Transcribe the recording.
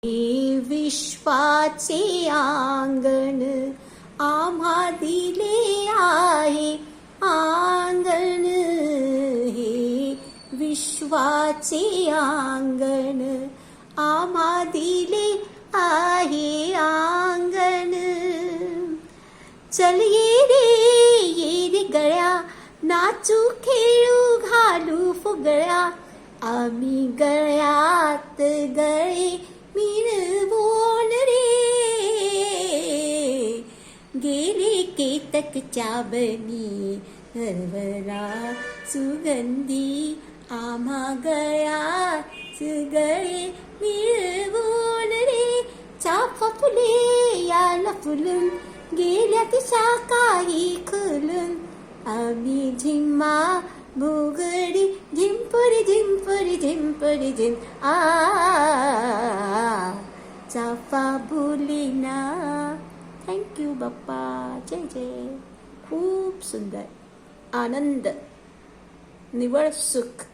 हे विश्वाचे आंगण आम्हा दिले आहे आंगण, हे विश्वाचे आंगण आम्हा दिले आहे आंगण. चल ये रे गळ्या, नाचू खेळू घालू फुगड्या, आम्ही गळ्यात गळे मिळवून रे. गेले केतकच्या बनी हरभरा सुगंधी, आम्हा गळ्यात गळे मिळवून रे. चाफा फुले याला फुलून गेल्यात शाखाही खुलून, आम्ही झिम्मा भोगडी झिंपरी झिंपरी झिंपरी झिम. चाफा बोलेना. थँक्यू बाप्पा. जय जय. खूप सुंदर. आनंद, निवळ सुख.